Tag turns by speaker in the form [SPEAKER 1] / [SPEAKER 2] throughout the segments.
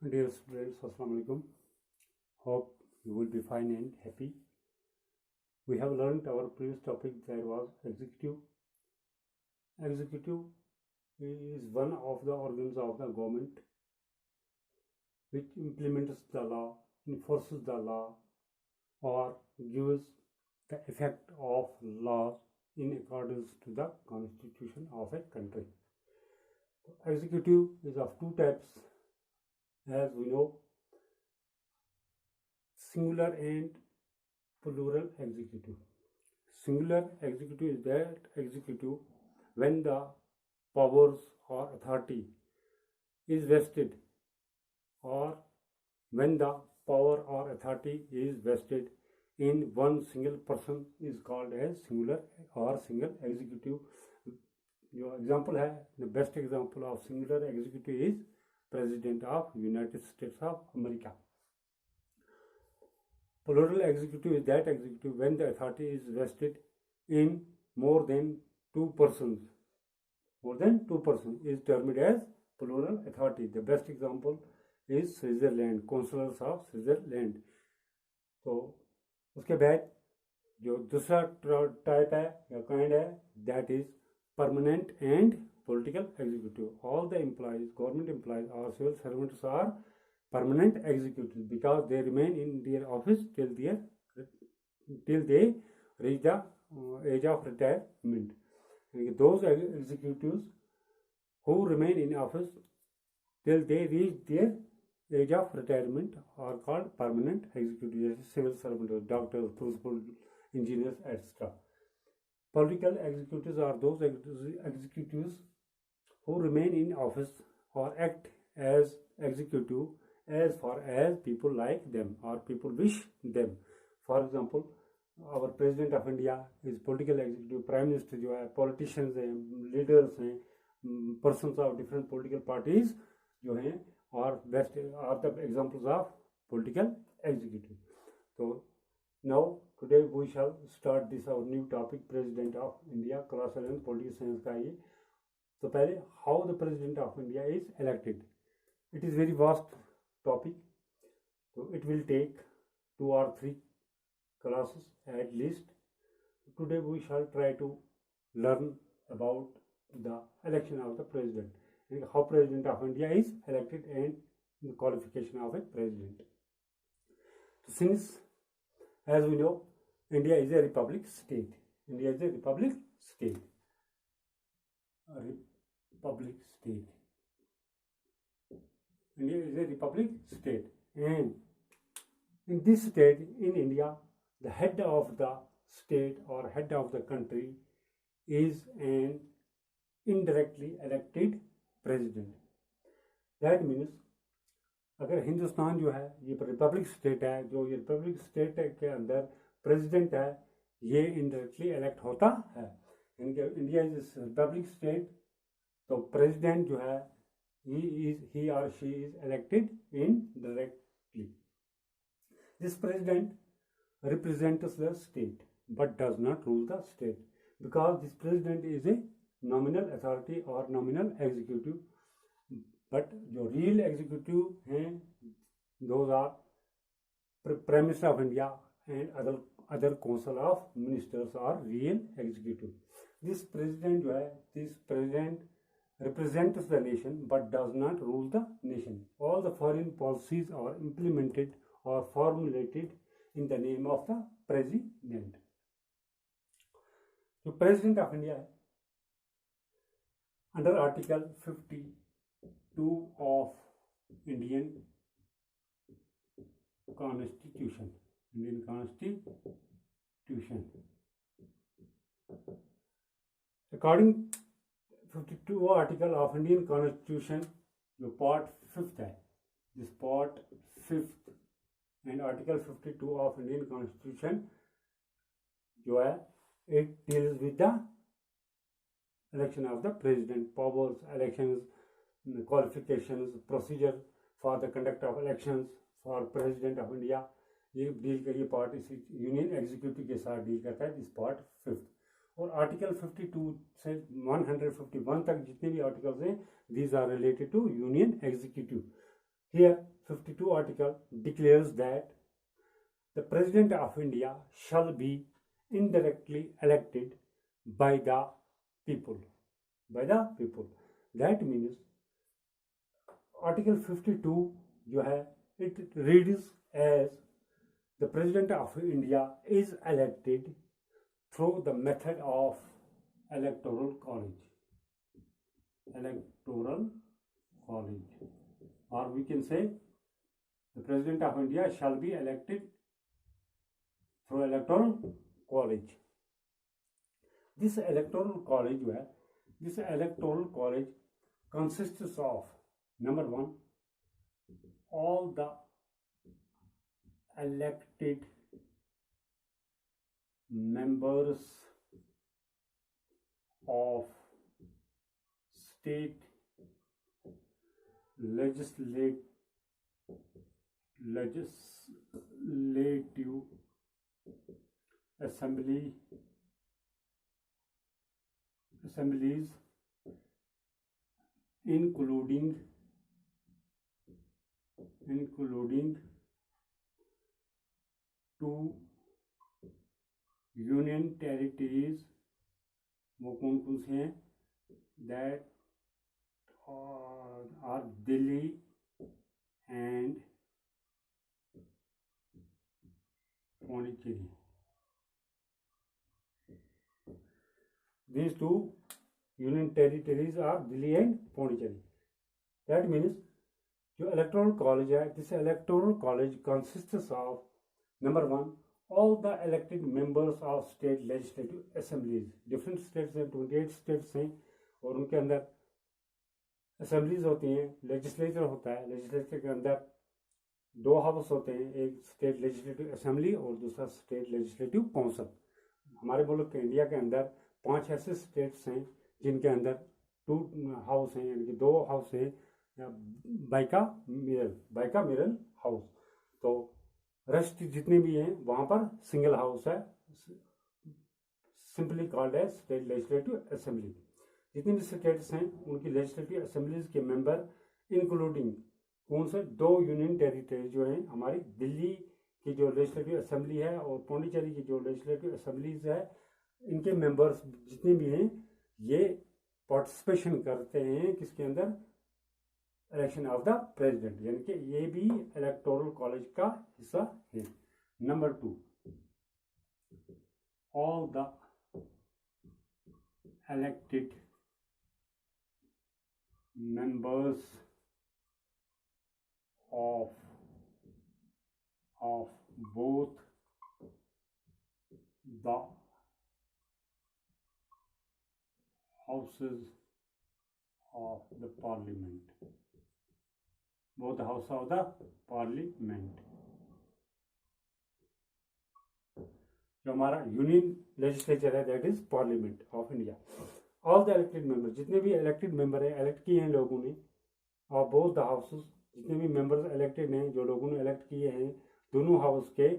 [SPEAKER 1] Dear students, Assalamu alaikum. Hope you will be fine and happy. We have learned our previous topic that was executive. Executive is one of the organs of the government which implements the law, enforces the law, or gives the effect of laws in accordance to the constitution of a country. Executive is of two types, as we know, singular and plural executive. Singular executive is that executive when the powers or authority is vested, or when the power or authority is vested in one single person is called as singular or single executive. Your example है, the best example of singular executive is President of United States of America. Plural executive is that executive when the authority is vested in more than two persons. More than two persons is termed as plural authority. The best example is Switzerland, consulars of Switzerland. तो उसके बाद जो दूसरा type है या kind है, that is permanent and political executive. All the employees, government employees or civil servants are permanent executives because they remain in their office till they reach the age of retirement. And those executives who remain in office till they reach their age of retirement are called permanent executives, civil servants, doctors, principal engineers, etc. Political executives are those executives who remain in office or act as executive as far as people like them or people wish them. For example, our President of India is political executive. Prime Minister जो है, politicians हैं, leaders हैं, persons of different political parties जो हैं, और best are the examples of political executive. So now today we shall start this our new topic, President of India, class 11 political science का ये. तो पहले how the President of India is elected. It is very vast topic, so it will take 2 or 3 classes at least. Today we shall try to learn about the election of the president and how President of India is elected and the qualification of a president. So since, as we know, India is a republic state. India is a republic state. A republic state. India is a republic state, and in this state, in India, the head of the state or head of the country is an indirectly elected president. That means अगर हिंदुस्तान जो है ये Republic state है, जो ये Republic state के अंदर president है ये इनडायरेक्टली इलेक्ट होता है. इंडिया इज रिपब्लिक स्टेट, तो प्रेसिडेंट जो है he or she is elected indirectly. This president represents the state but does not rule the state because this president is a nominal authority or nominal executive. But जो real executive हैं, those are Prime Minister of India and other council of ministers are real executive. This president जो है, this president represents the nation but does not rule the nation. All the foreign policies are implemented or formulated in the name of the president. The President of India under Article 52 of Indian Constitution. Indian Constitution. According 52 article of Indian Constitution, जो part 5th है, this part 5th and article 52 of Indian Constitution जो है, it deals with the election of the president, powers, elections, qualifications, procedure for the conduct of elections for President of India. ये deal का ये part इसी union executive के साथ deal करता है, दिस पार्ट 5th. और आर्टिकल 52 से 151 तक जितने भी आर्टिकल्स हैं, these are related to union executive. Here 52 article declares that the President of India shall be indirectly elected by the people. That means Article 52 जो है, it reads as the President of India is elected through the method of electoral college. Or we can say the President of India shall be elected through electoral college. This electoral college consists of, number one, all the elected members of state legislative assemblies, including two union territories. वो कौन कौन से हैं? That are Delhi and Pondicherry. These two union territories are Delhi and Pondicherry. That means जो electoral college है, this electoral college consists of, number one, all the elected members of state legislative assemblies. Different states हैं, 28 states हैं, और उनके अंदर assemblies होती हैं, legislature होता है, legislature के अंदर दो हाउस होते हैं, एक स्टेट लेजिस्लेटिव असेंबली और दूसरा स्टेट लेजिस्लेटिव काउंसिल. हमारे मुल्क के इंडिया के अंदर 5 ऐसे स्टेट्स हैं जिनके अंदर 2 हाउस हैं, यानी कि 2 हाउस हैं, बाइका मिरल हाउस. तो रेस्ट जितने भी हैं वहाँ पर सिंगल हाउस है, simply called as state legislative assembly. जितने भी स्टेट्स हैं उनकी लेजिस्लेटिव असेंबलीज के मेंबर इंक्लूडिंग कौन से 2 यूनियन टेरिटरी जो हैं, हमारी दिल्ली की जो लेजिस्लेटिव असेंबली है और पौंडीचेरी की जो लेजिस्लेटिव असेंबलीज है, इनके मेंबर्स जितने भी हैं ये पार्टिसिपेशन करते हैं किसके अंदर? इलेक्शन ऑफ द प्रेसिडेंट, यानी कि ये भी इलेक्टोरल कॉलेज का हिस्सा है. Number 2, all the elected members of both the houses of the parliament, both the house of the parliament. जो हमारा यूनियन लेजिस्लेचर है, that is parliament of India. All the elected member, जितने भी elected member हैं, elect किए हैं लोगों ने, और बोथ द हाउसेस, जितने भी मेंबर्स इलेक्टेड हैं, जो लोगों ने इलेक्ट किए हैं दोनों हाउस के,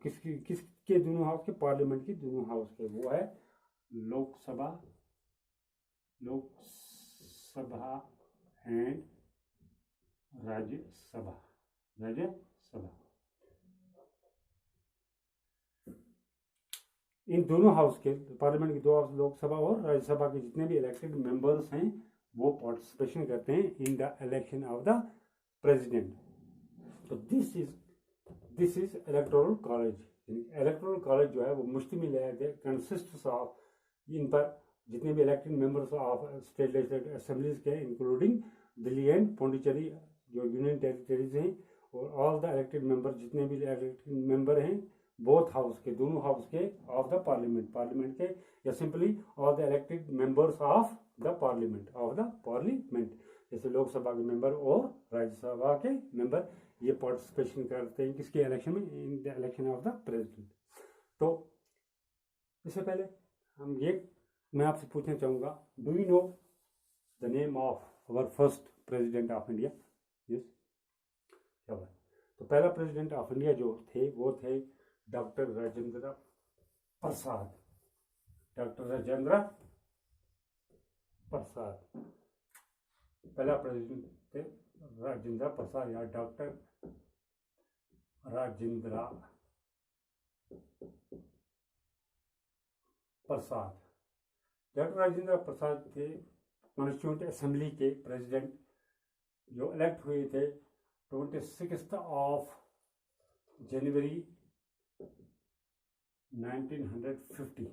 [SPEAKER 1] किसके दोनों हाउस के? पार्लियामेंट के दोनों हाउस के. वो है लोकसभा एंड राज्यसभा. इन दोनों हाउस के, पार्लियामेंट के 2 हाउस, लोकसभा और राज्यसभा के जितने भी इलेक्टेड मेंबर्स हैं वो पार्टिसिपेशन करते हैं in the election of the president. तो this is electoral college. Electoral college जो है वो मुश्तमिल है, कंसिस्ट्स ऑफ, इन पर जितने भी elected members of state legislative assemblies के, इंक्लूडिंग दिल्ली एंड पौंडीचेरी जो यूनियन टेरिटरीज हैं, और ऑल द इलेक्टेड मेंबर, जितने भी इलेक्टेड मेंबर हैं बोथ हाउस के, दोनों हाउस के, ऑफ द पार्लियामेंट के, या simply all the elected members of the parliament, जैसे लोकसभा के मेंबर और राज्यसभा के मेंबर, ये पार्टिसिपेशन करते हैं किसके इलेक्शन में? In the election of the president. तो इससे पहले मैं आपसे पूछना चाहूँगा, do you know the name of our first president of India? Yes, क्या बात. तो पहला प्रेसिडेंट ऑफ इंडिया जो थे वो थे डॉक्टर राजेंद्र प्रसाद. पहला प्रेसिडेंट थे राजेंद्र प्रसाद या डॉक्टर राजेंद्र प्रसाद। डॉक्टर राजेंद्र प्रसाद थे कॉन्स्टिट्यूंट असेंबली के प्रेसिडेंट जो इलेक्ट हुए थे 26 जनवरी 1950।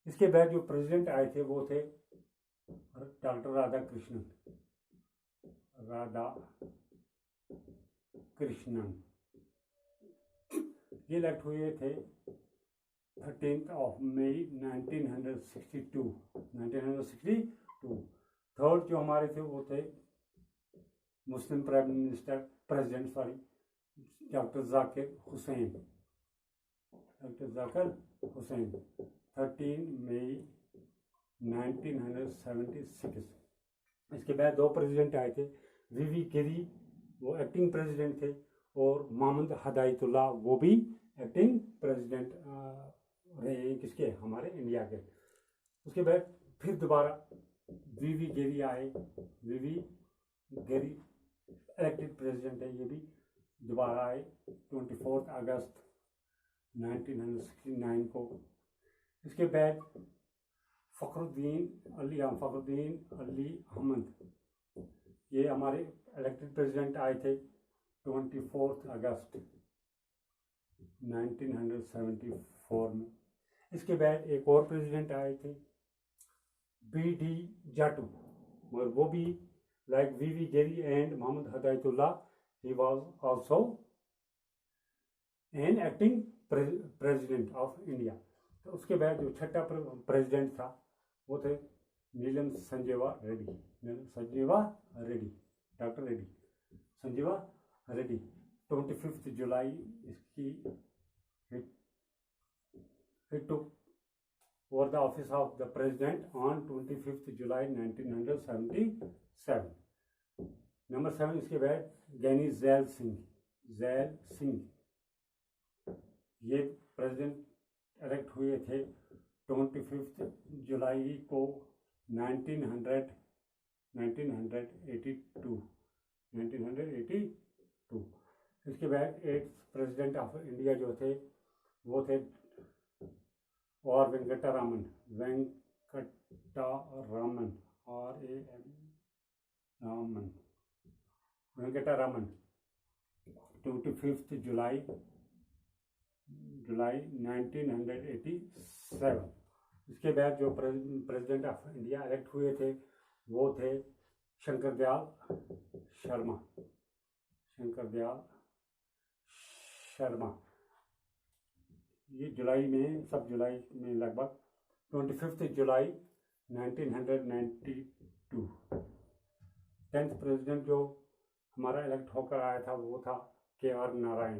[SPEAKER 1] इसके बाद जो प्रेसिडेंट आए थे वो थे डॉक्टर राधाकृष्णन। ये इलेक्ट हुए थे 13 मई 1962। थर्ड जो हमारे थे वो थे मुस्लिम प्रेसिडेंट डॉक्टर जाकिर हुसैन। 13 मई 1976। इसके बाद दो प्रेसिडेंट आए थे, वीवी गिरी वो एक्टिंग प्रेसिडेंट थे और मोहम्मद हिदायतुल्लाह वो भी एक्टिंग प्रेसिडेंट रहे किसके, हमारे इंडिया के। उसके बाद फिर दोबारा वीवी गिरी आए। वीवी गिरी इलेक्टेड प्रेसिडेंट है, ये भी दोबारा आए 24 अगस्त 1969 को। इसके बाद फखरुद्दीन अली अहमद ये हमारे इलेक्टेड प्रेसिडेंट आए थे 24 अगस्त 1974 में। इसके बाद एक और प्रेसिडेंट आए थे BD जाटू, मगर वो भी like V V Giri and Mohammad Hidayatullah he was also an acting president of India. तो उसके बाद जो छठा प्रेसिडेंट था वो थे नीलम संजीवा रेड्डी। डॉक्टर रेड्डी संजीवा रेड्डी। 25 जुलाई इसकी he took over the office of the president on 25 July 1977। Number 7 इसके बाद ज्ञानी जैल सिंह ये प्रेसिडेंट इलेक्ट हुए थे 25 जुलाई को 1982। इसके बाद 8th प्रेसिडेंट ऑफ इंडिया जो थे वो थे और वेंकटरामन वेंकटरामन 25 जुलाई 1987। इसके बाद जो प्रेसिडेंट ऑफ इंडिया इलेक्ट हुए थे वो थे शंकर दयाल शर्मा। ये जुलाई में लगभग 25 जुलाई 1992। 10th प्रेसिडेंट जो हमारा इलेक्ट होकर आया था वो था KR नारायण।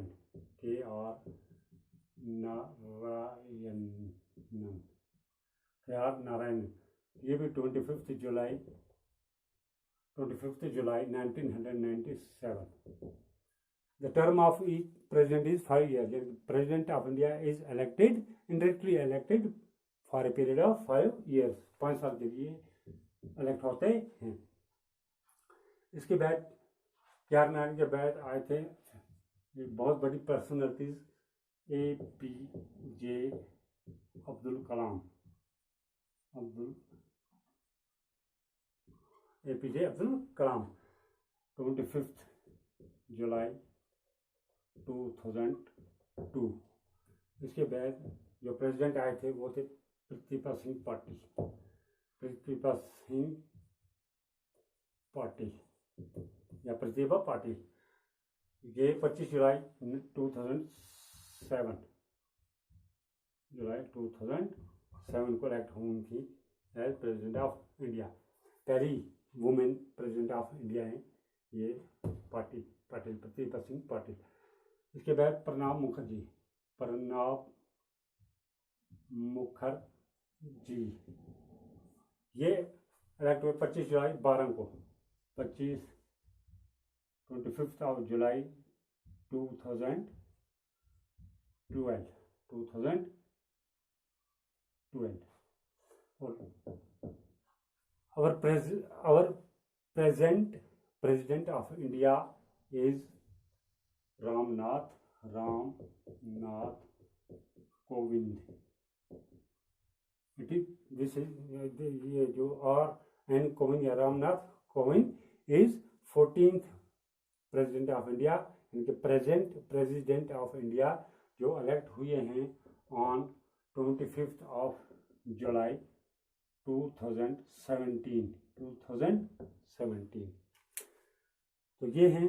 [SPEAKER 1] ये भी 25 जुलाई 1997। The term of each president is 5 years. The President of India is indirectly elected for a period of 5 years. 5 साल के लिए इलेक्ट होते हैं। इसके बाद KR नारायण के बाद आए थे एक बहुत बड़ी personalities APJ Abdul Kalam. APJ Abdul Kalam 25 जुलाई 2002। इसके बाद जो प्रेसिडेंट आए थे वो थे प्रतिभा सिंह पाटिल। ये 25 जुलाई 2007 को इलेक्ट हुई थी एज प्रेसिडेंट ऑफ इंडिया। पहली वुमेन प्रेसिडेंट ऑफ इंडिया हैं ये प्रतिभा सिंह पाटिल। इसके बाद प्रणब मुखर्जी ये इलेक्ट हुए 25 जुलाई 12 को। 25 जुलाई 2012। और our present President of India is Ramnath Kovind. It is this is ये जो R.N. Kovind या Ramnath Kovind is 14th President of India, इनके present President of India जो elect हुए हैं on 25th of July 2017. तो ये हैं,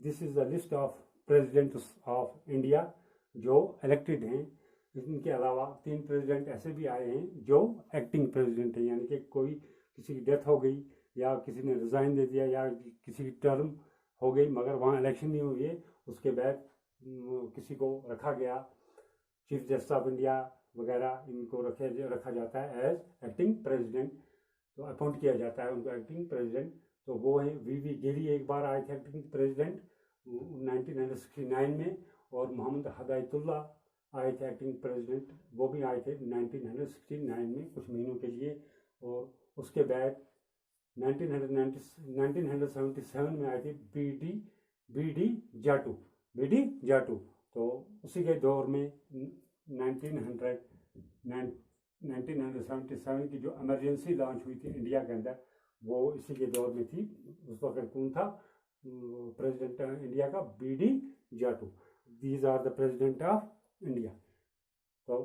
[SPEAKER 1] this is the list of presidents of India जो इलेक्टेड हैं. इनके अलावा 3 प्रेसिडेंट ऐसे भी आए हैं जो एक्टिंग प्रेसिडेंट हैं, यानी कि कोई किसी की डेथ हो गई या किसी ने रिज़ाइन दे दिया या किसी की टर्म हो गई मगर वहाँ इलेक्शन नहीं हुई है, उसके बाद किसी को रखा गया, चीफ जस्टिस ऑफ इंडिया वगैरह इनको रखा जाता है एज एक्टिंग प्रेसिडेंट. तो अपॉइंट किया जाता है उनको एक्टिंग प्रेसिडेंट. तो वो है वी गिरी एक बार आए थे एक्टिंग प्रेसिडेंट 1969 में, और मोहम्मद हदायतुल्ला आए थे एक्टिंग प्रेसिडेंट, वो भी आए थे 1969 में कुछ महीनों के लिए. और उसके बाद 1977 में आए थे बी डी जाटू. तो उसी के दौर में 1977 की जो इमरजेंसी लॉन्च हुई थी इंडिया के अंदर, वो इसी के दौर में थी. उस वक्त कौन था प्रेसिडेंट इंडिया का? B D Jatti. These are the president of India. तो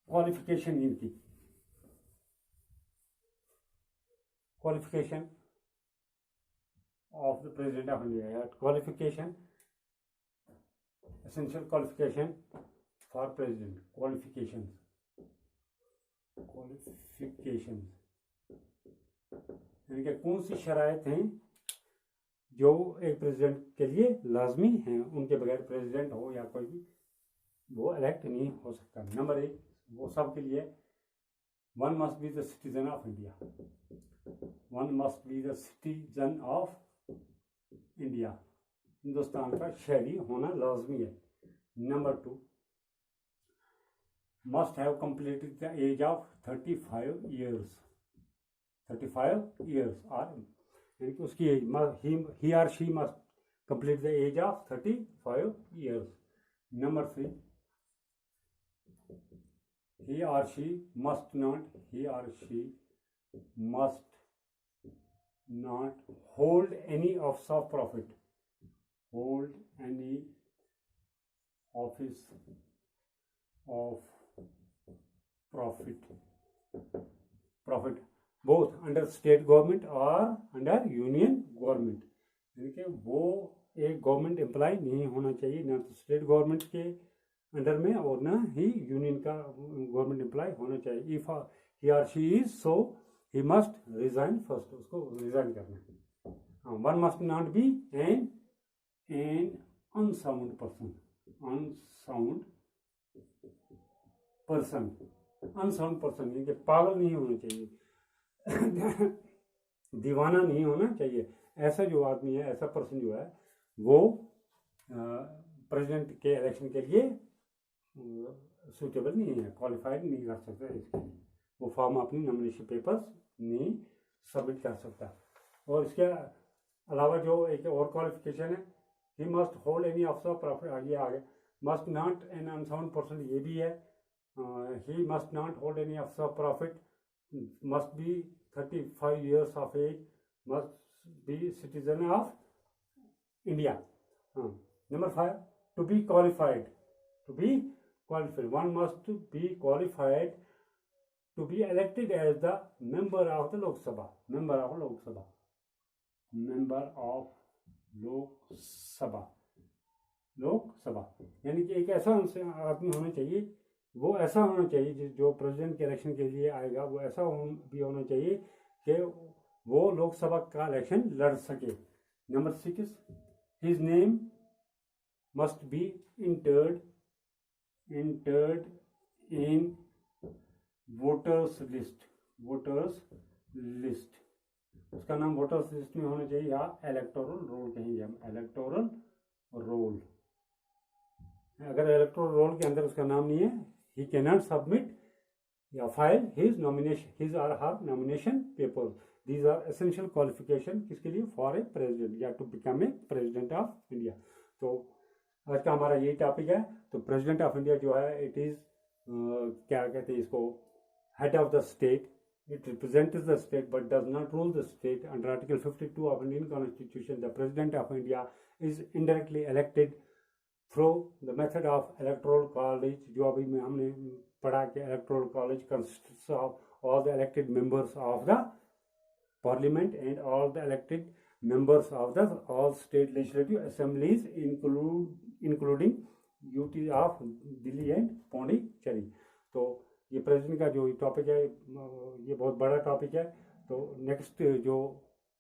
[SPEAKER 1] क्वालिफिकेशन इनकी, qualification of the president of India या qualification, essential qualification for president. Qualification यानी कि कौन सी शराइत हैं जो एक प्रेसिडेंट के लिए लाजमी हैं, उनके बगैर प्रेसिडेंट हो या कोई भी वो इलेक्ट नहीं हो सकता. नंबर 1, वो सब के लिए, one must be the citizen of India. One must be the citizen of India, Hindustan का शहरी होना लाजमी है. Number 2, must have completed the age of 35 years. 35 years or यानी कि उसकी as, he or she must complete the age of 35 years. Number 3, he or she must not hold any office of profit. Hold any office of profit both under state government और under union government. यानी कि वो एक government employ नहीं होना चाहिए, ना तो स्टेट गवर्नमेंट के अंडर में और ना ही यूनियन का गवर्नमेंट एम्प्लॉय होना चाहिए. If he or she is so he must resign first, उसको रिजाइन करना है. One must not be an unsound person यानी कि पागल नहीं होना चाहिए, दीवाना नहीं होना चाहिए. ऐसा जो आदमी है, ऐसा पर्सन जो है वो प्रेसिडेंट के इलेक्शन के लिए सूटेबल नहीं है, क्वालिफाइड नहीं कर सकता इसके लिए. वो फॉर्म अपनी नॉमिनेशन पेपर्स नहीं सबमिट कर सकता. और इसके अलावा जो एक और क्वालिफिकेशन है, he must hold any office of profit. आगे must not an unsound person, ये भी है. He must not hold any office of profit, must be 35 years of age, must be citizen of India. Number 5, to be qualified. One must be qualified to be elected as the member of the Lok Sabha. Member of Lok Sabha यानी कि एक ऐसा आदमी होना चाहिए, वो ऐसा होना चाहिए जो प्रेसिडेंट के इलेक्शन के लिए आएगा, वो ऐसा भी होना चाहिए कि वो लोकसभा का इलेक्शन लड़ सके. Number 6, his name must be entered in voters list. उसका नाम वोटर्स लिस्ट में होना चाहिए या इलेक्टोरल रोल कहेंगे हम, इलेक्टोरल रोल. अगर इलेक्टोरल रोल के अंदर उसका नाम नहीं है, he cannot submit या file his or her nomination papers. These are essential qualification किसके लिए, फॉर ए प्रेसिडेंट या to become a president of India. तो आज का हमारा यही टॉपिक है। तो प्रेसिडेंट ऑफ इंडिया जो है इट इज क्या कहते हैं इसको, head of the state, it represents the state but does not rule the state. Under Article 52 of Indian Constitution, the President of India is indirectly elected through the method of electoral college. जो अभी में हमने पढ़ा कि electoral college consists of all the elected members of the parliament and all the elected members of the all state legislative assemblies including UT of Delhi and Pondicherry. तो ये president का जो टॉपिक है ये बहुत बड़ा टॉपिक है। तो नेक्स्ट जो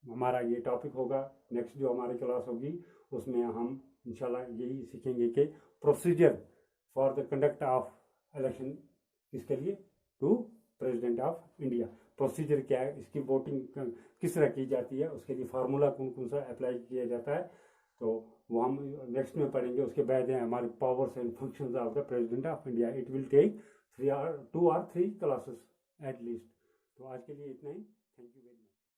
[SPEAKER 1] हमारा ये टॉपिक होगा, नेक्स्ट जो हमारी क्लास होगी उसमें हम इंशाल्लाह यही सीखेंगे कि procedure for the conduct of election इसके लिए to president of India, procedure क्या है, इसकी वोटिंग किस तरह की जाती है, उसके लिए फार्मूला कौन कौन सा अप्लाई किया जाता है, तो वो हम नेक्स्ट में पढ़ेंगे। उसके बाद है हमारे powers and functions of the president of India. It will take 2 or 3 classes at least। तो आज के लिए इतना ही। Thank you very much.